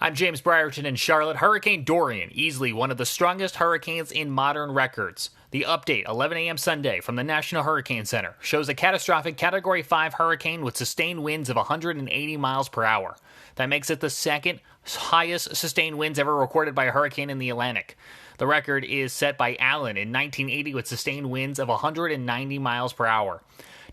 I'm James Brierton in Charlotte. Hurricane Dorian, easily one of the strongest hurricanes in modern records. The update, 11 a.m. Sunday from the National Hurricane Center, shows a catastrophic Category 5 hurricane with sustained winds of 180 miles per hour. That makes it the second highest sustained winds ever recorded by a hurricane in the Atlantic. The record is set by Allen in 1980 with sustained winds of 190 miles per hour.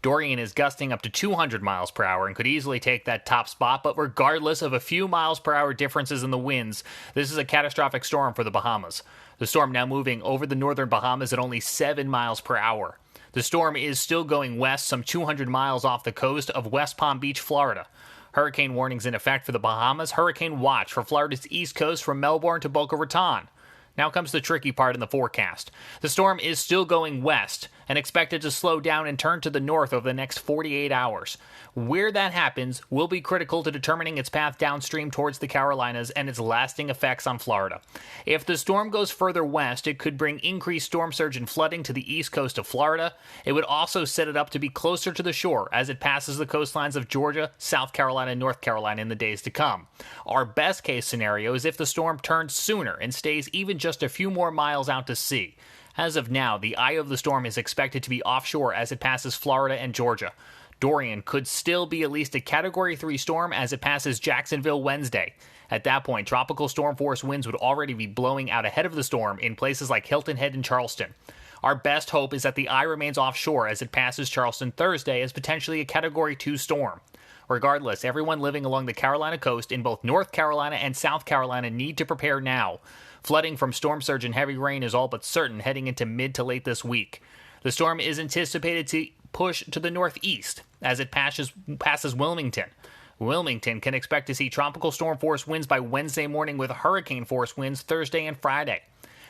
Dorian is gusting up to 200 miles per hour and could easily take that top spot, but regardless of a few miles per hour differences in the winds, this is a catastrophic storm for the Bahamas. The storm now moving over the northern Bahamas at only 7 miles per hour. The storm is still going west some 200 miles off the coast of West Palm Beach, Florida. Hurricane warnings in effect for the Bahamas. Hurricane watch for Florida's east coast from Melbourne to Boca Raton. Now comes the tricky part in the forecast. The storm is still going west and expected to slow down and turn to the north over the next 48 hours. Where that happens will be critical to determining its path downstream towards the Carolinas and its lasting effects on Florida. If the storm goes further west, it could bring increased storm surge and flooding to the east coast of Florida. It would also set it up to be closer to the shore as it passes the coastlines of Georgia, South Carolina, and North Carolina in the days to come. Our best case scenario is if the storm turns sooner and stays even just a few more miles out to sea. As of now, the eye of the storm is expected to be offshore as it passes Florida and Georgia. Dorian could still be at least a Category 3 storm as it passes Jacksonville Wednesday. At that point, tropical storm force winds would already be blowing out ahead of the storm in places like Hilton Head and Charleston. Our best hope is that the eye remains offshore as it passes Charleston Thursday as potentially a Category 2 storm. Regardless, everyone living along the Carolina coast in both North Carolina and South Carolina need to prepare now. Flooding from storm surge and heavy rain is all but certain heading into mid to late this week. The storm is anticipated to push to the northeast as it passes Wilmington. Wilmington can expect to see tropical storm force winds by Wednesday morning with hurricane force winds Thursday and Friday.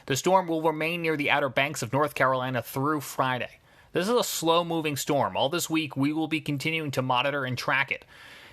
The storm will remain near the Outer Banks of North Carolina through Friday. This is a slow-moving storm. All this week, we will be continuing to monitor and track it.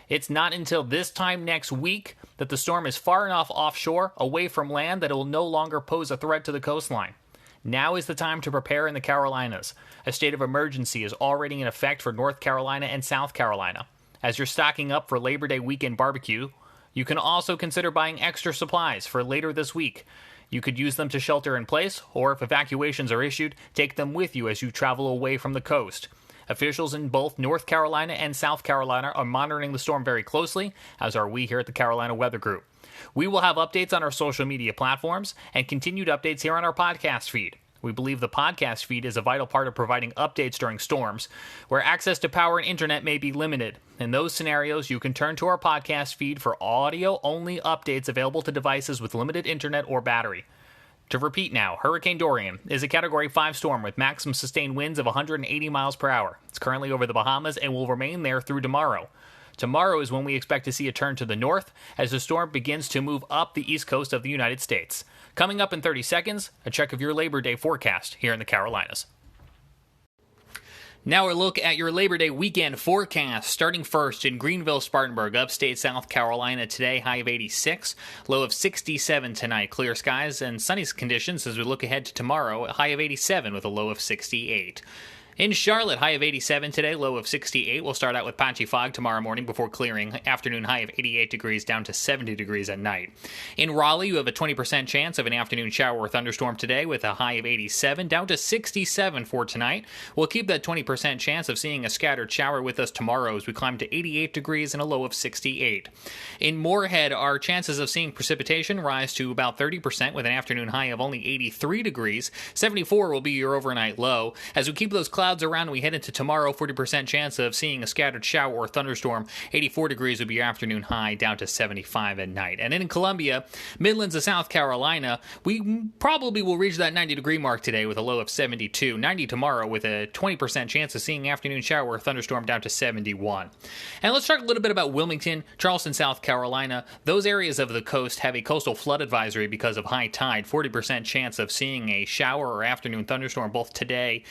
It's not until this time next week that the storm is far enough offshore, away from land, that it will no longer pose a threat to the coastline. Now is the time to prepare in the Carolinas. A state of emergency is already in effect for North Carolina and South Carolina. As you're stocking up for Labor Day weekend barbecue, you can also consider buying extra supplies for later this week. You could use them to shelter in place, or if evacuations are issued, take them with you as you travel away from the coast. Officials in both North Carolina and South Carolina are monitoring the storm very closely, as are we here at the Carolina Weather Group. We will have updates on our social media platforms and continued updates here on our podcast feed. We believe the podcast feed is a vital part of providing updates during storms, where access to power and internet may be limited. In those scenarios, you can turn to our podcast feed for audio-only updates available to devices with limited internet or battery. To repeat now, Hurricane Dorian is a Category 5 storm with maximum sustained winds of 180 miles per hour. It's currently over the Bahamas and will remain there through tomorrow. Tomorrow is when we expect to see a turn to the north as the storm begins to move up the east coast of the United States. Coming up in 30 seconds, a check of your Labor Day forecast here in the Carolinas. Now a look at your Labor Day weekend forecast. Starting first in Greenville, Spartanburg, upstate South Carolina today, high of 86, low of 67 tonight. Clear skies and sunny conditions as we look ahead to tomorrow, a high of 87 with a low of 68. In Charlotte, high of 87 today, low of 68. We'll start out with patchy fog tomorrow morning before clearing. Afternoon high of 88 degrees down to 70 degrees at night. In Raleigh, you have a 20% chance of an afternoon shower or thunderstorm today with a high of 87 down to 67 for tonight. We'll keep that 20% chance of seeing a scattered shower with us tomorrow as we climb to 88 degrees and a low of 68. In Moorhead, our chances of seeing precipitation rise to about 30% with an afternoon high of only 83 degrees. 74 will be your overnight low. As we keep those clouds around, we head into tomorrow, 40% chance of seeing a scattered shower or thunderstorm. 84 degrees will be your afternoon high, down to 75 at night. And in Columbia, Midlands of South Carolina, we probably will reach that 90-degree mark today with a low of 72. 90 tomorrow with a 20% chance of seeing afternoon shower or thunderstorm, down to 71. And let's talk a little bit about Wilmington, Charleston, South Carolina. Those areas of the coast have a coastal flood advisory because of high tide. 40% chance of seeing a shower or afternoon thunderstorm both today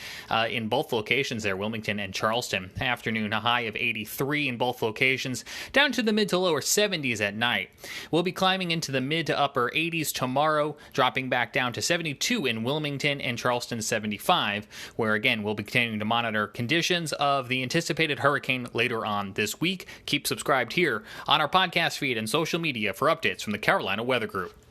in both both locations there, Wilmington and Charleston. Afternoon, a high of 83 in both locations, down to the mid to lower 70s at night. We'll be climbing into the mid to upper 80s tomorrow, dropping back down to 72 in Wilmington and Charleston 75, where again we'll be continuing to monitor conditions of the anticipated hurricane later on this week. Keep subscribed here on our podcast feed and social media for updates from the Carolina Weather Group.